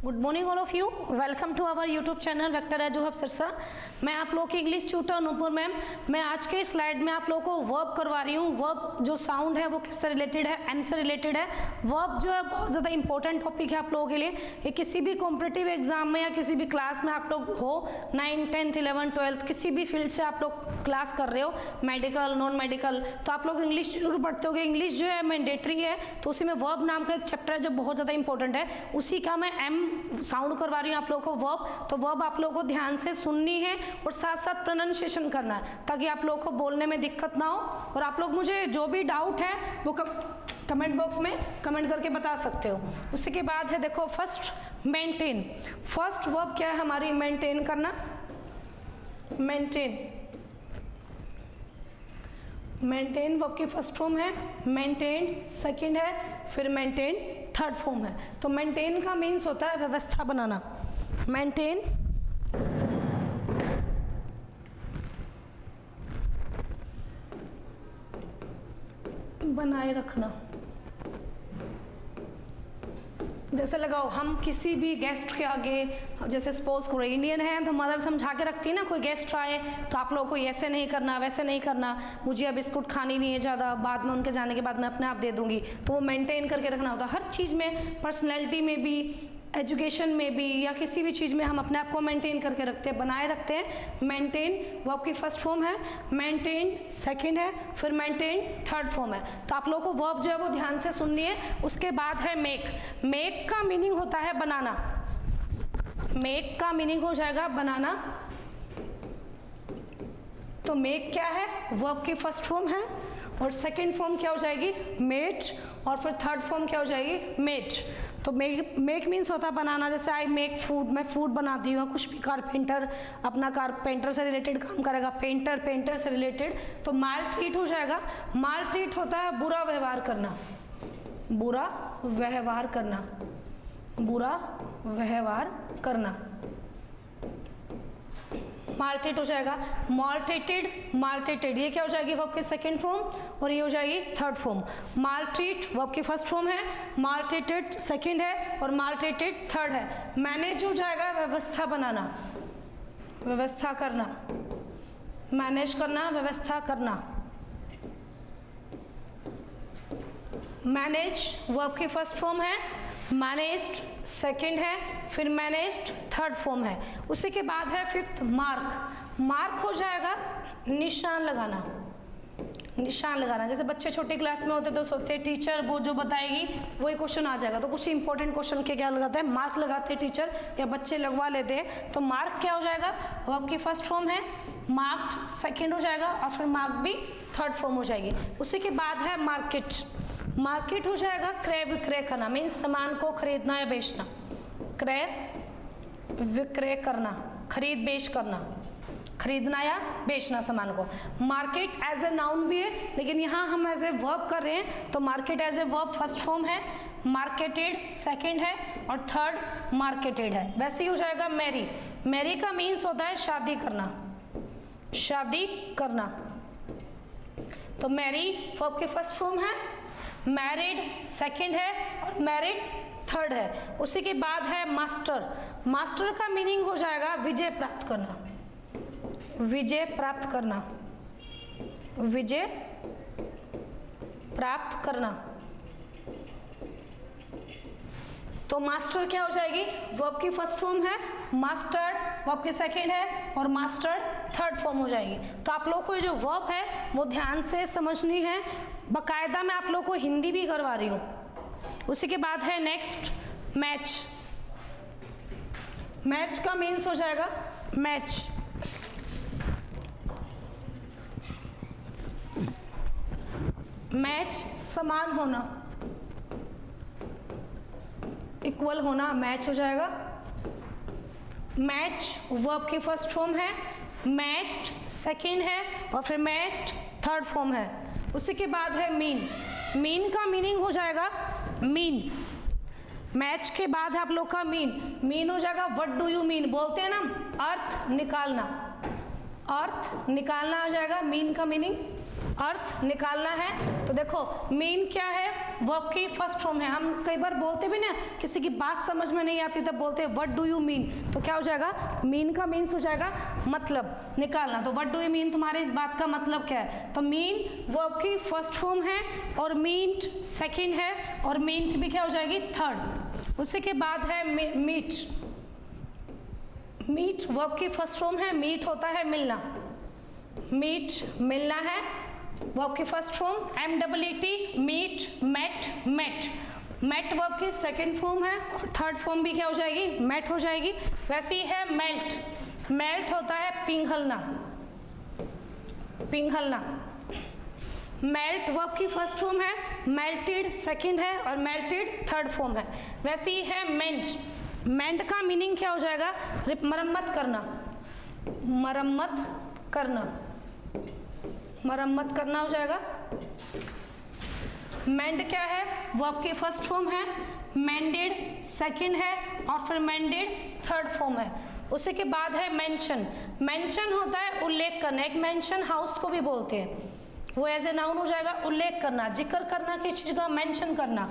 Good morning all of you, welcome to our YouTube channel Vector Edu Hub Sirsa. मैं आप लोगों की English tutor Nupur ma'am. मैं आज के स्लाइड में आप लोगों को वर्ब करवा रही हूँ। वर्ब जो साउंड है वो किससे रिलेटेड है? एम से रिलेटेड है। वर्ब जो है बहुत ज़्यादा इंपॉर्टेंट टॉपिक है आप लोगों के लिए। ये किसी भी कॉम्पिटिटिव एग्जाम में या किसी भी क्लास में आप लोग हो, 9th 10th 11th 12th किसी भी फील्ड से आप लोग क्लास कर रहे हो, मेडिकल नॉन मेडिकल, तो आप लोग इंग्लिश जरूर पढ़ते होगे। इंग्लिश जो है मैंडेटरी है, तो उसी में वर्ब नाम का एक चैप्टर है जो बहुत ज़्यादा इंपॉर्टेंट है। उसी का मैं एम साउंड करवा रही हूँ आप लोगों को वर्ब। तो वर्ब आप लोगों को ध्यान से सुननी है और साथ साथ प्रोनाउंसिएशन करना है, ताकि आप लोगों को बोलने में दिक्कत ना हो। और आप लोग मुझे जो भी डाउट है वो कमेंट बॉक्स में कमेंट करके बता सकते हो। उसी के बाद है देखो फर्स्ट मेंटेन। फर्स्ट वर्ब क्या है हमारी? मेंटेन करना, मेंटेन। मेंटेन वर्ब की फर्स्ट फॉर्म है, मेंटेन सेकंड है, फिर मेंटेन थर्ड फॉर्म है। तो मेंटेन का मीन्स होता है व्यवस्था बनाना। मेंटेन बनाए रखना। जैसे लगाओ हम किसी भी गेस्ट के आगे, जैसे सपोज कोई इंडियन है तो मदर समझा के रखती है ना, कोई गेस्ट आए तो आप लोगों को ऐसे नहीं करना, वैसे नहीं करना, मुझे अब बिस्कुट खानी नहीं है ज़्यादा, बाद में उनके जाने के बाद मैं अपने आप दे दूंगी। तो वो मेंटेन करके रखना होता है हर चीज़ में, पर्सनैलिटी में भी, एजुकेशन में भी, या किसी भी चीज़ में हम अपने आप को मेंटेन करके रखते हैं, बनाए रखते हैं। मेंटेन वर्ब की फर्स्ट फॉर्म है, मेंटेन सेकंड है, फिर मेंटेन थर्ड फॉर्म है। तो आप लोगों को वर्ब जो है वो ध्यान से सुननी है। उसके बाद है मेक। मेक का मीनिंग होता है बनाना। मेक का मीनिंग हो जाएगा बनाना। तो मेक क्या है? वर्ब की फर्स्ट फॉर्म है, और सेकंड फॉर्म क्या हो जाएगी? मेड, और फिर थर्ड फॉर्म क्या हो जाएगी? मेड। तो मेक मीन्स होता है बनाना। जैसे आई मेक फूड, मैं फूड बनाती हूँ। कुछ भी कारपेंटर अपना कारपेंटर से रिलेटेड काम करेगा, पेंटर पेंटर से रिलेटेड। तो माल ट्रीट हो जाएगा। माल ट्रीट होता है बुरा व्यवहार करना, बुरा व्यवहार करना, बुरा व्यवहार करना। मालट्रीट हो जाएगा। मालट्रीटेड, मालट्रीटेड ये क्या हो जाएगी? वर्ब की सेकंड फॉर्म, और ये हो जाएगी थर्ड फॉर्म। मालट्रीट वर्ब की फर्स्ट फॉर्म है, मालट्रीटेड सेकंड है, और मालट्रीटेड थर्ड है। मैनेज हो जाएगा व्यवस्था बनाना, व्यवस्था करना, मैनेज करना, व्यवस्था करना। मैनेज वर्ब की फर्स्ट फॉर्म है, मैनेज्ड सेकंड है, फिर मैनेज्ड थर्ड फॉर्म है। उसी के बाद है फिफ्थ मार्क। मार्क हो जाएगा निशान लगाना, निशान लगाना। जैसे बच्चे छोटी क्लास में होते तो सोचते टीचर वो जो बताएगी वही क्वेश्चन आ जाएगा, तो कुछ इंपॉर्टेंट क्वेश्चन के क्या लगाते हैं? मार्क लगाते हैं टीचर, या बच्चे लगवा लेते हैं। तो मार्क क्या हो जाएगा? वर्ब की फर्स्ट फॉर्म है, मार्क्ड सेकंड हो जाएगा, और फिर मार्क भी थर्ड फॉर्म हो जाएगी। उसी के बाद है मार्केट। मार्केट हो जाएगा क्रय विक्रय करना, मीन्स सामान को खरीदना या बेचना। क्रय विक्रय करना, खरीद बेच करना, खरीदना या बेचना सामान को। मार्केट एज ए नाउन भी है, लेकिन यहाँ हम एज ए वर्ब कर रहे हैं, तो market as a verb first form है, मार्केटेड सेकंड है, और थर्ड मार्केटेड है। वैसे ही हो जाएगा मैरी। मैरी का मीन्स होता है शादी करना, शादी करना। तो मैरी वर्ब की फर्स्ट फॉर्म है, मैरिड सेकंड है, और मैरिड थर्ड है। उसी के बाद है मास्टर। मास्टर का मीनिंग हो जाएगा विजय प्राप्त करना, विजय प्राप्त करना, विजय प्राप्त करना। तो मास्टर क्या हो जाएगी? वर्ब की फर्स्ट फॉर्म है, मास्टर्ड वर्ब की सेकंड है, और मास्टर्ड थर्ड फॉर्म हो जाएगी। तो आप लोगों को ये जो वर्ब है वो ध्यान से समझनी है। बाकायदा मैं आप लोगों को हिंदी भी करवा रही हूँ। उसी के बाद है नेक्स्ट मैच। मैच का मीन्स हो जाएगा मैच। मैच समान होना, इक्वल होना, मैच हो जाएगा। मैच वर्ब की फर्स्ट फॉर्म है, मैच्ड सेकंड है, और फिर मैच्ड थर्ड फॉर्म है। उसी के बाद है मीन। मीन का मीनिंग हो जाएगा मीन। मैच के बाद है आप लोग का मीन। मीन हो जाएगा व्हाट डू यू मीन, बोलते हैं ना अर्थ निकालना, अर्थ निकालना आ जाएगा मीन का मीनिंग। अर्थ निकालना है। तो देखो मीन क्या है, वर्ब की फर्स्ट फॉर्म है। हम कई बार बोलते भी ना, किसी की बात समझ में नहीं आती तब बोलते हैं व्हाट डू यू मीन, तो क्या हो जाएगा, मीन का मीन्स हो जाएगा मतलब निकालना। तो व्हाट डू यू मीन, तुम्हारे इस बात का मतलब क्या है। तो मीन वर्ब की फर्स्ट फॉर्म है और मीट सेकंड है और मीट भी क्या हो जाएगी, थर्ड। उसी के बाद है मीट। मीट वर्ब की फर्स्ट फॉर्म है, मीट होता है मिलना, मीट मिलना है वर्ब की first form. MEET meet, met, met. Met verb की सेकंड फॉर्म है और थर्ड फॉर्म भी क्या हो जाएगी, मेट हो जाएगी। वैसे ही है मेल्ट। मेल्ट होता है पिघलना, पिघलना। मेल्ट वर्ब की फर्स्ट फॉर्म है, मेल्टेड सेकंड है और मेल्टेड थर्ड फॉर्म है। वैसे ही है मेंट। मेंट का मीनिंग क्या हो जाएगा, मरम्मत करना, मरम्मत करना, मरम्मत करना हो जाएगा। मेंड क्या है, वर्ब की फर्स्ट फॉर्म है, मेंडेड सेकंड है और फिर मेंडेड थर्ड फॉर्म है। उसी के बाद है मेंशन। मेंशन होता है उल्लेख करना, एक मेंशन हाउस को भी बोलते हैं, वो एज ए नाउन हो जाएगा, उल्लेख करना, जिक्र करना, किसी चीज का मेंशन करना।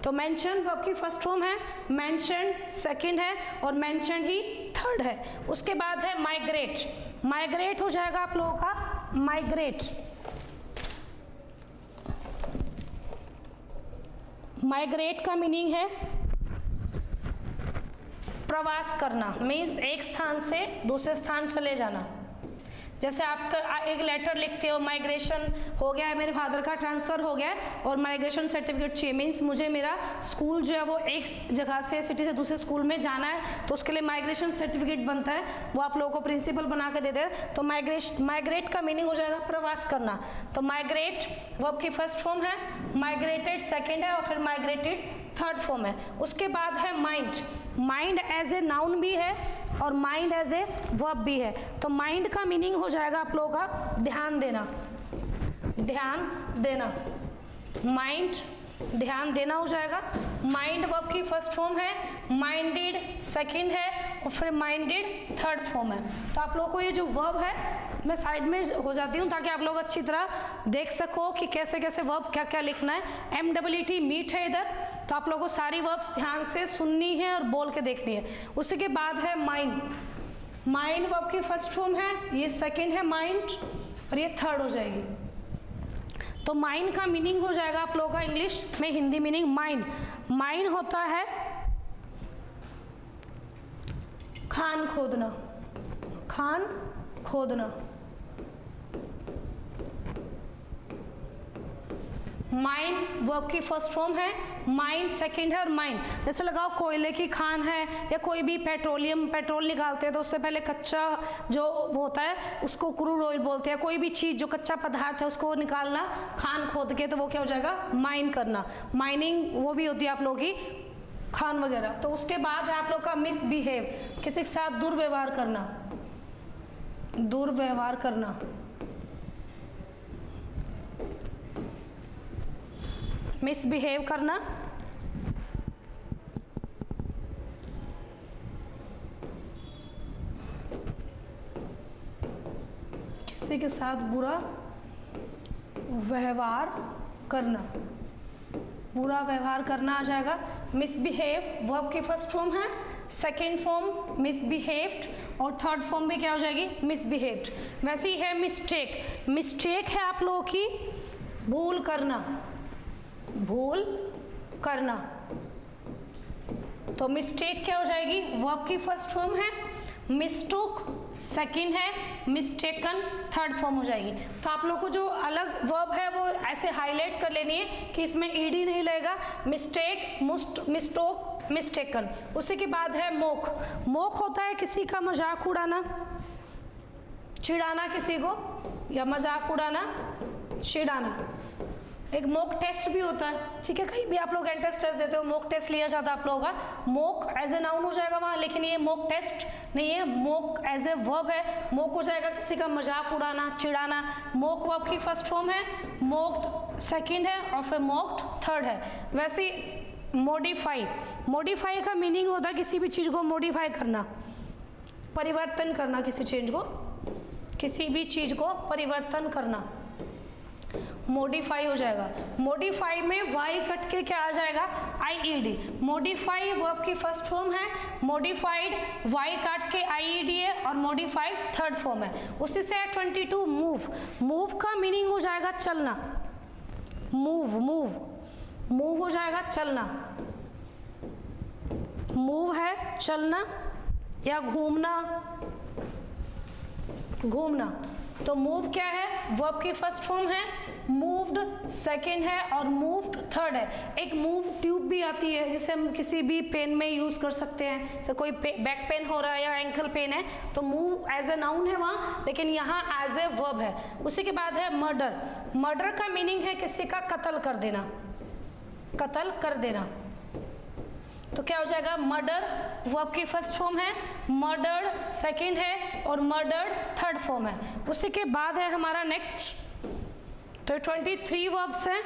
तो मेंशन वर्ब की फर्स्ट फॉर्म है, मेंशन सेकंड है और मेंशन ही थर्ड है। उसके बाद है माइग्रेट। माइग्रेट हो जाएगा आप लोगों का माइग्रेट। माइग्रेट का मीनिंग है प्रवास करना, मीन्स एक स्थान से दूसरे स्थान चले जाना। जैसे आपका एक लेटर लिखते हो, माइग्रेशन हो गया है, मेरे फादर का ट्रांसफ़र हो गया है और माइग्रेशन सर्टिफिकेट चाहिए, मीन्स मुझे मेरा स्कूल जो है वो एक जगह से सिटी से दूसरे स्कूल में जाना है, तो उसके लिए माइग्रेशन सर्टिफिकेट बनता है, वो आप लोगों को प्रिंसिपल बना के देते हैं। तो माइग्रेट का मीनिंग हो जाएगा प्रवास करना। तो माइग्रेट वर्ब की फर्स्ट फॉर्म है, माइग्रेटेड सेकेंड है और फिर माइग्रेटेड थर्ड फॉर्म है। उसके बाद है mind. Mind as a noun भी है और माइंड एज ए वर्ब भी है। तो माइंड का मीनिंग हो जाएगा आप लोगों का ध्यान देना, ध्यान देना, माइंड ध्यान देना हो जाएगा। माइंड वर्ब की फर्स्ट फॉर्म है, माइंडेड सेकंड है और फिर माइंडेड थर्ड फॉर्म है। तो आप लोगों को ये जो वर्ब है मैं साइड में हो जाती हूँ ताकि आप लोग अच्छी तरह देख सको कि कैसे कैसे वर्ब क्या क्या लिखना है। MEET मीट है इधर, तो आप लोगों को सारी वर्ब्स ध्यान से सुननी है और बोल के देखनी है। उसी के बाद है माइंड। माइंड वर्ब की फर्स्ट फॉर्म है, ये सेकंड है माइंड और ये थर्ड हो जाएगी। तो माइंड का मीनिंग हो जाएगा आप लोगों का इंग्लिश में, हिंदी मीनिंग माइंड। माइंड होता है खान खोदना, खान खोदना। माइन वर्ब की फर्स्ट फॉर्म है, माइन सेकंड है और माइन जैसे लगाओ कोयले की खान है या कोई भी पेट्रोल निकालते हैं तो उससे पहले कच्चा जो होता है उसको क्रूड ऑयल बोलते हैं। कोई भी चीज़ जो कच्चा पदार्थ है उसको निकालना खान खोद के, तो वो क्या हो जाएगा, माइन करना। माइनिंग वो भी होती है आप लोगों की खान वगैरह। तो उसके बाद है आप लोग का मिसबिहेव, किसी के साथ दुर्व्यवहार करना, दुर्व्यवहार करना। मिसबिहेव करना, किसी के साथ बुरा व्यवहार करना, बुरा व्यवहार करना आ जाएगा। मिसबिहेव वर्ब की फर्स्ट फॉर्म है, सेकेंड फॉर्म मिसबिहेव्ड और थर्ड फॉर्म भी क्या हो जाएगी, मिसबिहेव्ड। वैसे ही है मिस्टेक। मिस्टेक है आप लोगों की भूल करना, भूल करना। तो मिस्टेक क्या हो जाएगी, वर्ब की फर्स्ट फॉर्म है, मिस्टूक सेकंड है, मिस्टेकन थर्ड फॉर्म हो जाएगी। तो आप लोग को जो अलग वर्ब है वो ऐसे हाईलाइट कर लेनी है कि इसमें ईडी नहीं लगेगा, मिस्टेक, मिस्टोक, मिस्टेकन। उसी के बाद है मोक। मोक होता है किसी का मजाक उड़ाना, चिढ़ाना किसी को, या मजाक उड़ाना, चिढ़ाना। एक मॉक टेस्ट भी होता है, ठीक है, कहीं भी आप लोग एंट्रेंस टेस्ट देते हो मॉक टेस्ट लिया जाता है आप लोगों का। मॉक एज ए नाउन हो जाएगा वहाँ, लेकिन ये मॉक टेस्ट नहीं है, मॉक एज ए वर्ब है। मॉक हो जाएगा किसी का मजाक उड़ाना, चिढ़ाना। मॉक वर्ब की फर्स्ट फॉर्म है, मॉक्ड सेकंड है और फिर मॉक्ड थर्ड है। वैसे मॉडिफाई, मॉडिफाई का मीनिंग होता है किसी भी चीज़ को मॉडिफाई करना, परिवर्तन करना, किसी चीज़ को, किसी भी चीज़ को परिवर्तन करना। मॉडिफाई हो जाएगा। मॉडिफाई में वाई कट के क्या आ जाएगा, IED। मॉडिफाई वर्ब की फर्स्ट फॉर्म है, मॉडिफाइड वाई काट के IED है, और मॉडिफाइड थर्ड फॉर्म है। उसी से 22 मूव। मूव का मीनिंग हो जाएगा चलना, मूव मूव मूव हो जाएगा चलना। मूव है चलना या घूमना, घूमना। तो मूव क्या है, वर्ब की फर्स्ट फॉर्म है, मूव्ड सेकंड है, और मूव्ड थर्ड है। एक मूव ट्यूब भी आती है जिसे हम किसी भी पेन में यूज कर सकते हैं। जैसे कोई बैक पेन हो रहा है या एंकल पेन है तो मूव एज ए नाउन है वहाँ, लेकिन यहाँ एज ए वर्ब है। उसी के बाद है मर्डर। मर्डर का मीनिंग है किसी का कत्ल कर देना, कत्ल कर देना। तो क्या हो जाएगा, मर्डर वर्ब की फर्स्ट फॉर्म है, मर्डर्ड सेकंड है, और मर्डर्ड थर्ड फॉर्म है। उसी के बाद है हमारा नेक्स्ट, तो 23 वर्ब्स हैं।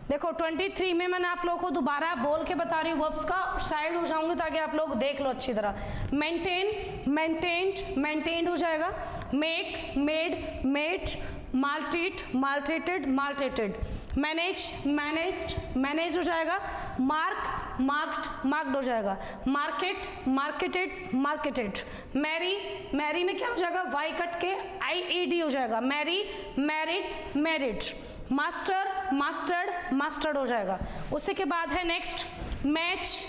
देखो 23 में मैंने आप लोगों को दोबारा बोल के बता रही हूँ वर्ब्स का, साइड हो जाऊंगी ताकि आप लोग देख लो अच्छी तरह। मेंटेन, मेंटेन्ड, मेंटेन्ड हो जाएगा। Make, made, made. Maltreat, maltreated, maltreated. Manage, managed, manage हो जाएगा। मार्क, मार्क्ड, मार्क्ड हो जाएगा। Market, marketed, marketed. Marry, marry में क्या हो जाएगा, वाई कट के IED हो जाएगा। Marry, married, married. Master, mastered, mastered हो जाएगा। उसी के बाद है next match,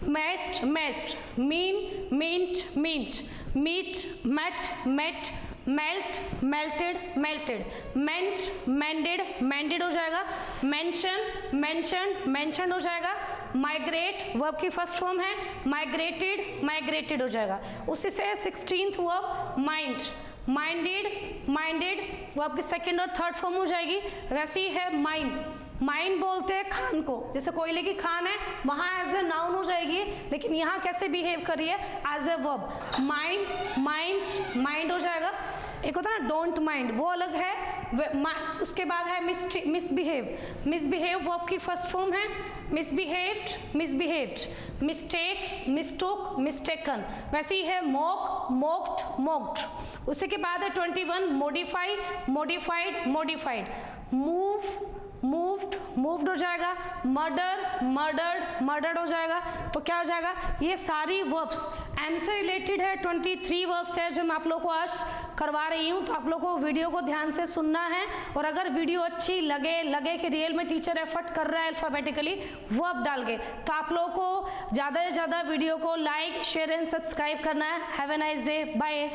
matched, matched. Mean, meant, meant. Meet, met, met. Melt, melted, melted. Mend, mended, mended हो जाएगा। मेंशन, मेंशनड, मेंशनड हो जाएगा। माइग्रेट वर्ब की फर्स्ट फॉर्म है, माइग्रेटेड, माइग्रेटेड हो जाएगा। उसी से 16th verb mind, minded, minded verb की सेकंड और थर्ड फॉर्म हो जाएगी। वैसी है माइन। माइन बोलते हैं खान को, जैसे कोयले की खान है वहाँ एज ए नाउन हो जाएगी, लेकिन यहाँ कैसे बिहेव करिए, as a verb. Mind, mind, mind हो जाएगा। एक होता है ना डोंट माइंड, वो अलग है। उसके बाद है मिसबिहेव। मिसबिहेव वर्ब की फर्स्ट फॉर्म है, misbehaved, misbehaved. Mistake, mistook, mistaken. वैसी है मॉक, मॉक्ड, मॉक्ड। उसी के बाद है 21 modify, modified, modified. Move, moved, moved हो जाएगा। मर्डर, मर्डर्ड, मर्डर्ड हो जाएगा। तो क्या हो जाएगा, ये सारी वर्ब्स एम से रिलेटेड है। 23 वर्ब्स है जो मैं आप लोग को आज करवा रही हूँ। तो आप लोग को वीडियो को ध्यान से सुनना है, और अगर वीडियो अच्छी लगे कि रियल में टीचर एफर्ट कर रहा है अल्फाबेटिकली वर्ब डाल के, तो आप लोगों को ज़्यादा से ज़्यादा वीडियो को लाइक, शेयर एंड सब्सक्राइब करना है। Have a nice day, bye.